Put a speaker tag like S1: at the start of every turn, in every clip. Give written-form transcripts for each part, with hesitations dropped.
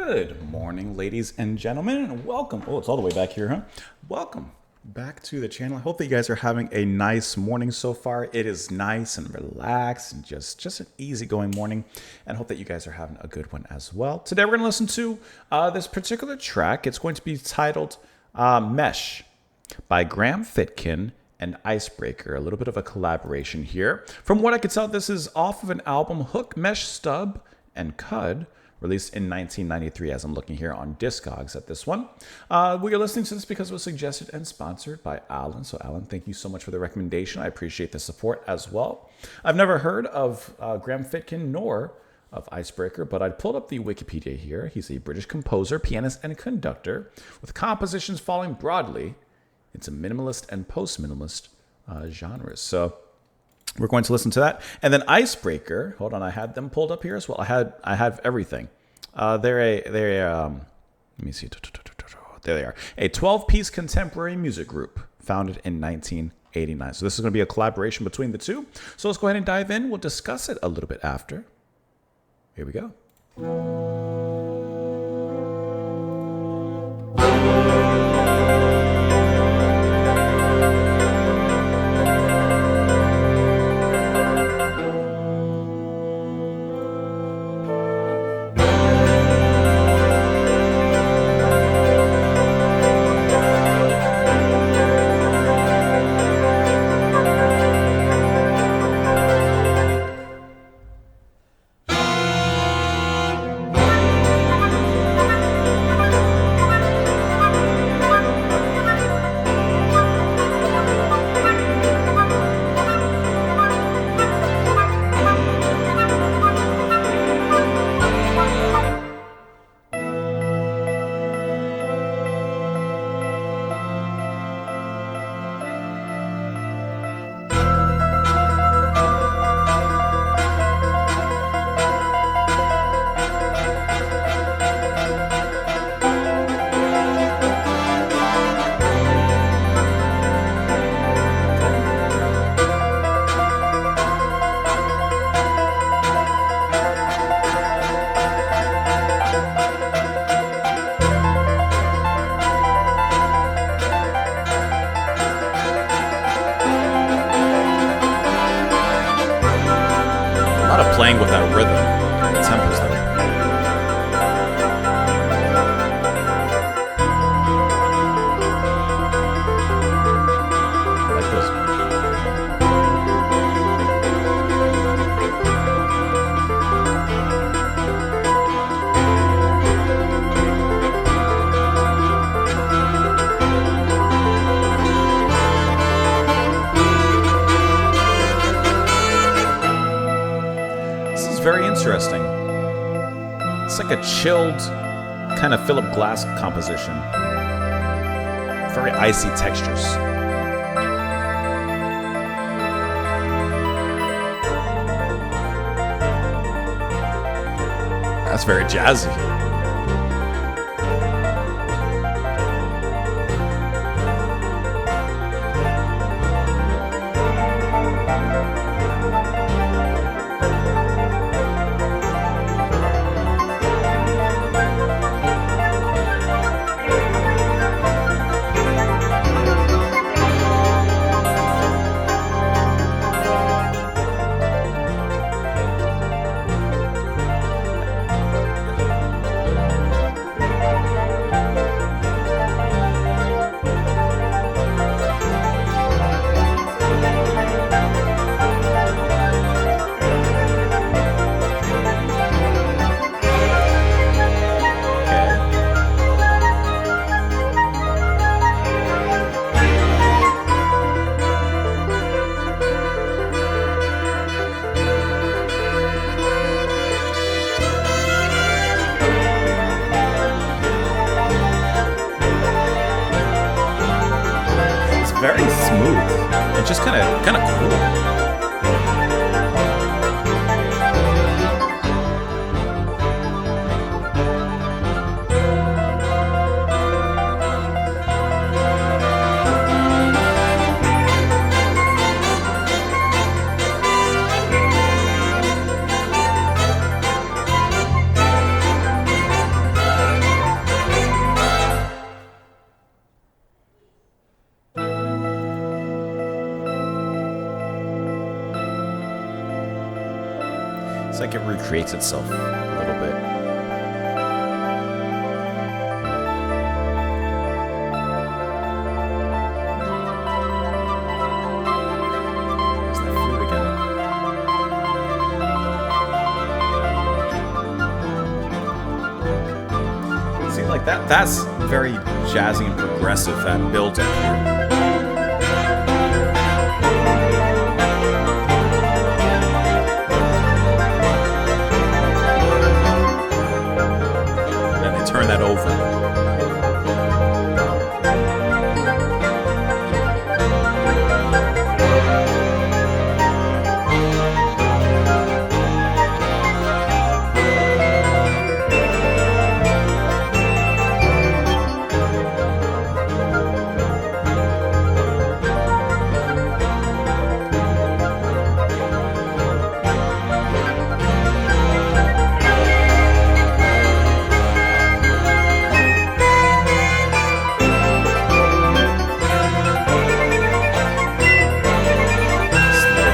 S1: Good morning, ladies and gentlemen, and welcome. Oh, it's all the way back here, huh? Welcome back to the channel. I hope that you guys are having a nice morning so far. It is nice and relaxed and just an easygoing morning, and hope that you guys are having a good one as well. Today we're going to listen to this particular track. It's going to be titled Mesh by Graham Fitkin and Icebreaker, a little bit of a collaboration here. From what I could tell, this is off of an album, Hook, Mesh, Stub, and Cud, released in 1993, as I'm looking here on Discogs at this one. We are listening to this because it was suggested and sponsored by Alan. So Alan, thank you so much for the recommendation. I appreciate the support as well. I've never heard of Graham Fitkin nor of Icebreaker, but I pulled up the Wikipedia here. He's a British composer, pianist, and conductor with compositions falling broadly into minimalist and post-minimalist genres. So we're going to listen to that. And then Icebreaker, hold on, I had them pulled up here as well. I have everything. Let me see. There they are. A 12-piece contemporary music group founded in 1989. So this is going to be a collaboration between the two. So let's go ahead and dive in. We'll discuss it a little bit after. Here we go. Playing with that rhythm, the tempos there. I like this. Very interesting. It's like a chilled kind of Philip Glass composition. Very icy textures. That's very jazzy. Very smooth and just kind of cool. like it recreates itself a little bit. There's that flute again. See, like that's very jazzy and progressive, that build up here. Turn that over.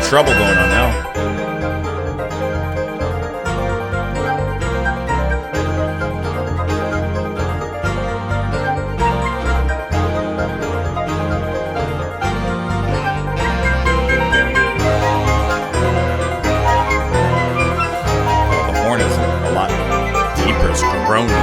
S1: Trouble going on now. Oh, the horn is a lot deeper. It's groaning.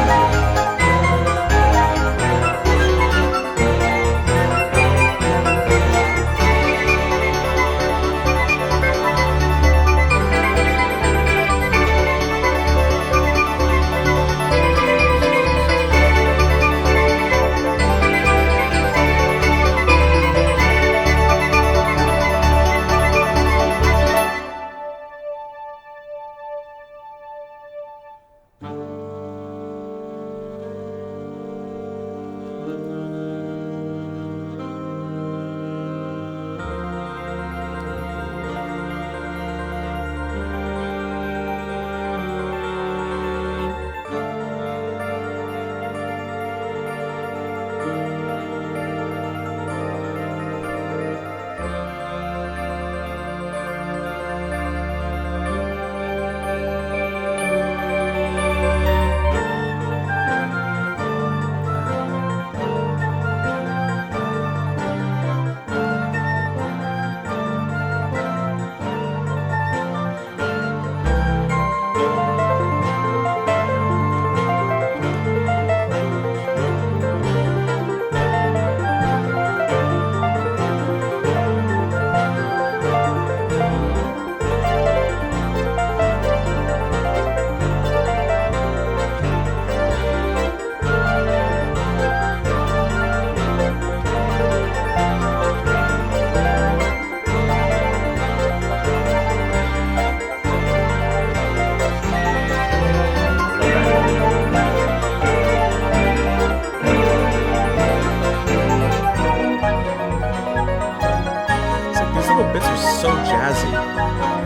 S1: So jazzy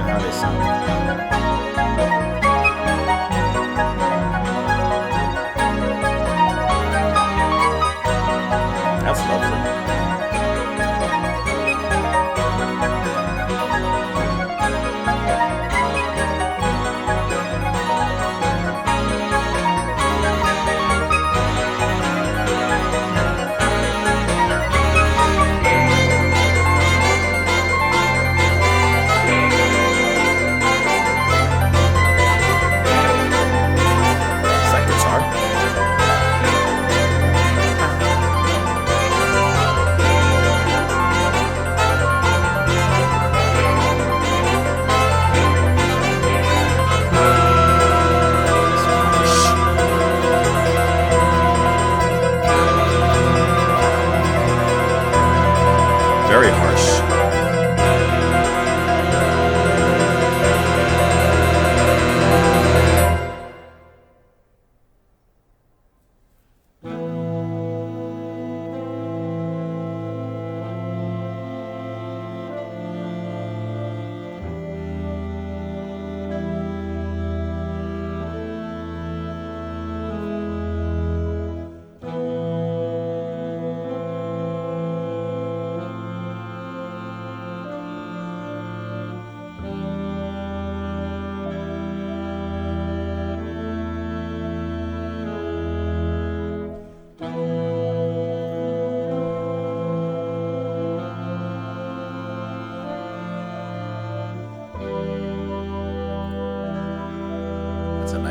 S1: how they sound. That's lovely.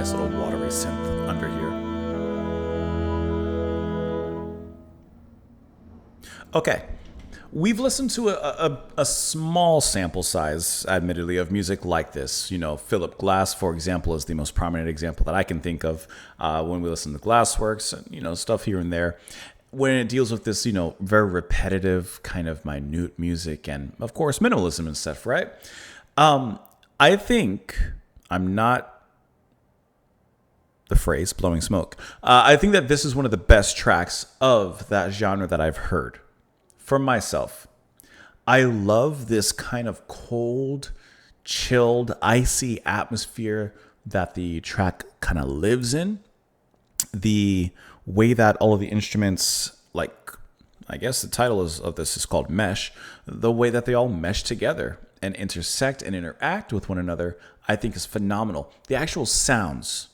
S1: nice little watery synth under here. Okay. We've listened to a small sample size, admittedly, of music like this. You know, Philip Glass, for example, is the most prominent example that I can think of when we listen to Glassworks and, you know, stuff here and there. When it deals with this, you know, very repetitive kind of minute music and, of course, minimalism and stuff, right? I think I'm not the phrase blowing smoke. I think that this is one of the best tracks of that genre that I've heard. For myself, I love this kind of cold, chilled, icy atmosphere that the track kind of lives in. The way that all of the instruments, like, I guess the title of this is called Mesh, the way that they all mesh together and intersect and interact with one another, I think is phenomenal. The actual sounds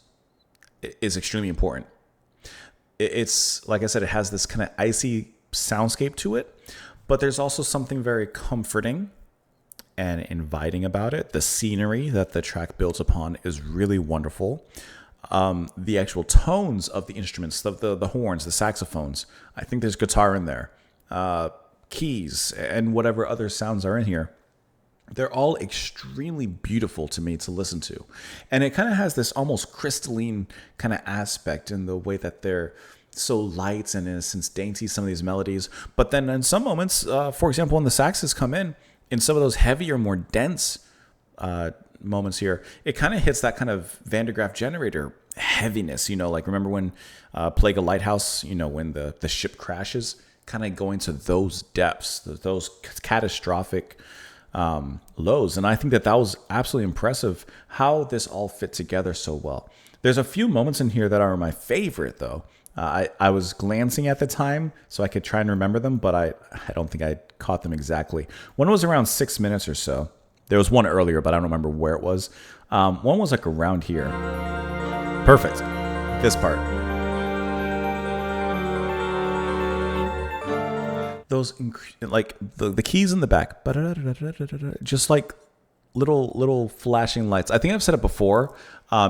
S1: is extremely important. It's, like I said, it has this kind of icy soundscape to it, but there's also something very comforting and inviting about it. The scenery that the track builds upon is really wonderful. The actual tones of the instruments, the horns, the saxophones, I think there's guitar in there, keys, and whatever other sounds are in here. They're all extremely beautiful to me to listen to. And it kind of has this almost crystalline kind of aspect in the way that they're so light and in a sense dainty, some of these melodies. But then in some moments, for example, when the saxes come in some of those heavier, more dense moments here, it kind of hits that kind of Van de Graaff generator heaviness, you know, like remember when Plague of Lighthouse, you know, when the ship crashes, kind of going to those depths, those catastrophic lows. And I think that was absolutely impressive how this all fit together so well. There's a few moments in here that are my favorite, though. I was glancing at the time so I could try and remember them, but I don't think I caught them exactly. One was around 6 minutes or so. There was one earlier, but I don't remember where it was. One was like around here. Perfect. This part. Those, like the keys in the back, just like little flashing lights. I think I've said it before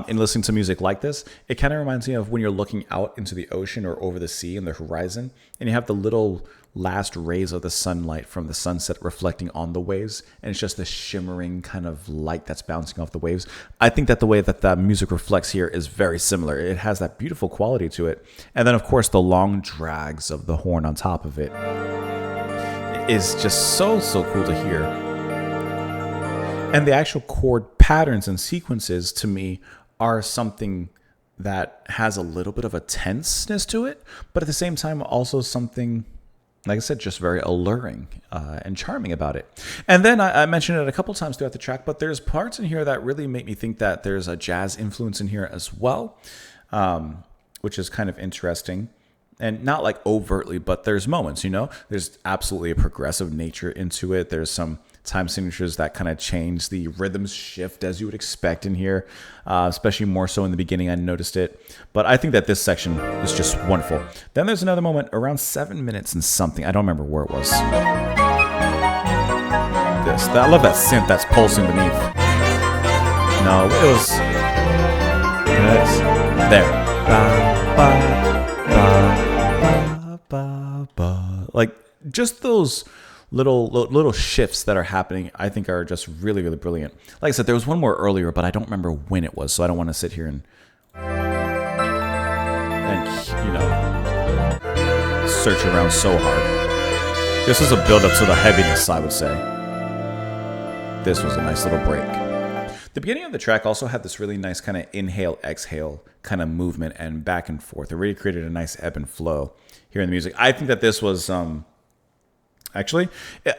S1: in listening to music like this. It kind of reminds me of when you're looking out into the ocean or over the sea in the horizon, and you have the little last rays of the sunlight from the sunset reflecting on the waves, and it's just this shimmering kind of light that's bouncing off the waves. I think that the way that the music reflects here is very similar. It has that beautiful quality to it. And then, of course, the long drags of the horn on top of it is just so cool to hear. And the actual chord patterns and sequences, to me, are something that has a little bit of a tenseness to it, but at the same time, also something, like I said, just very alluring and charming about it. And then I mentioned it a couple times throughout the track, but there's parts in here that really make me think that there's a jazz influence in here as well, which is kind of interesting. And not like overtly, but there's moments, you know, there's absolutely a progressive nature into it. There's some time signatures that kind of change. The rhythms shift as you would expect in here, especially more so in the beginning. I noticed it, but I think that this section is just wonderful. Then there's another moment around 7 minutes and something. I don't remember where it was. I love that synth that's pulsing beneath. No, it was there. Like just those little shifts that are happening, I think are just really brilliant. Like I said, there was one more earlier, but I don't remember when it was, so I don't want to sit here and you know, search around so hard. This was a build up to the heaviness, I would say. This was a nice little break. The beginning of the track also had this really nice kind of inhale, exhale kind of movement and back and forth. It really created a nice ebb and flow here in the music. I think that this was actually,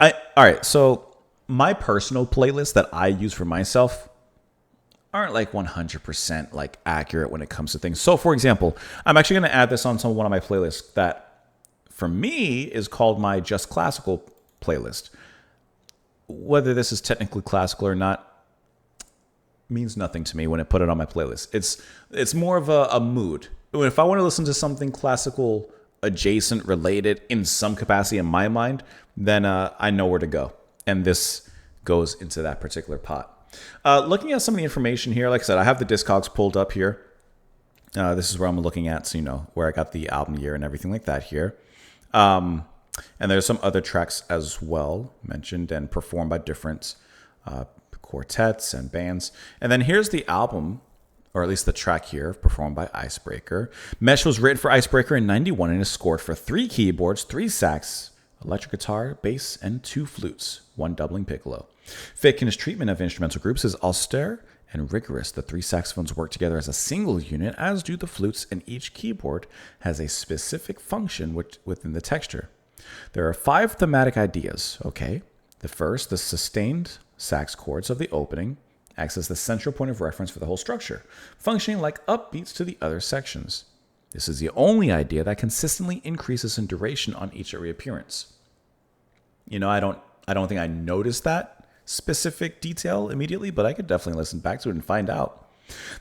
S1: all right. So my personal playlist that I use for myself aren't like 100% like accurate when it comes to things. So for example, I'm actually going to add this onto one of my playlists that for me is called my Just Classical playlist. Whether this is technically classical or not means nothing to me when I put it on my playlist. It's more of a mood. If I want to listen to something classical adjacent, related in some capacity in my mind, then I know where to go. And this goes into that particular pot. Looking at some of the information here, like I said, I have the Discogs pulled up here. This is where I'm looking at, so you know where I got the album year and everything like that here. And there's some other tracks as well mentioned and performed by different quartets and bands. And then here's the album, or at least the track here, performed by Icebreaker. Mesh was written for Icebreaker in '91 and is scored for 3 keyboards, 3 sax, electric guitar, bass, and 2 flutes, 1 doubling piccolo. Fitkin's treatment of instrumental groups is austere and rigorous. The 3 saxophones work together as a single unit, as do the flutes, and each keyboard has a specific function within the texture. There are 5 thematic ideas, okay? The first, the sustained sax chords of the opening, acts as the central point of reference for the whole structure, functioning like upbeats to the other sections. This is the only idea that consistently increases in duration on each reappearance. You know, I don't think I noticed that specific detail immediately, but I could definitely listen back to it and find out.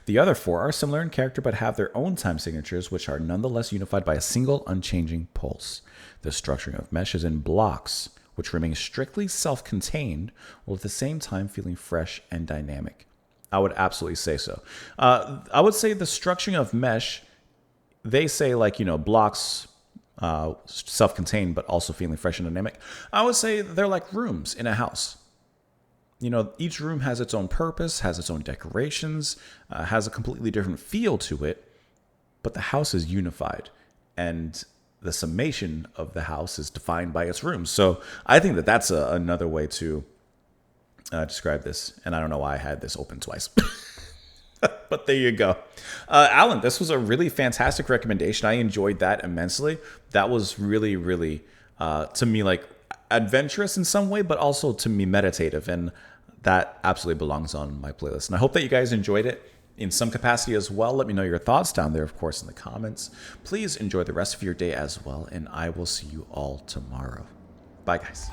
S1: The other 4 are similar in character but have their own time signatures, which are nonetheless unified by a single unchanging pulse. The structuring of Mesh is in blocks, which remain strictly self-contained while at the same time feeling fresh and dynamic. I would absolutely say so. I would say the structuring of Mesh, they say like, you know, blocks, self-contained but also feeling fresh and dynamic. I would say they're like rooms in a house. You know, each room has its own purpose, has its own decorations, has a completely different feel to it, but the house is unified, and the summation of the house is defined by its rooms. So I think that that's another way to describe this, and I don't know why I had this open twice. But there you go. Alan, this was a really fantastic recommendation. I enjoyed that immensely. That was really, really, to me, like adventurous in some way, but also to me meditative, and that absolutely belongs on my playlist. And I hope that you guys enjoyed it in some capacity as well. Let me know your thoughts down there, of course, in the comments. Please enjoy the rest of your day as well, and I will see you all tomorrow. Bye, guys.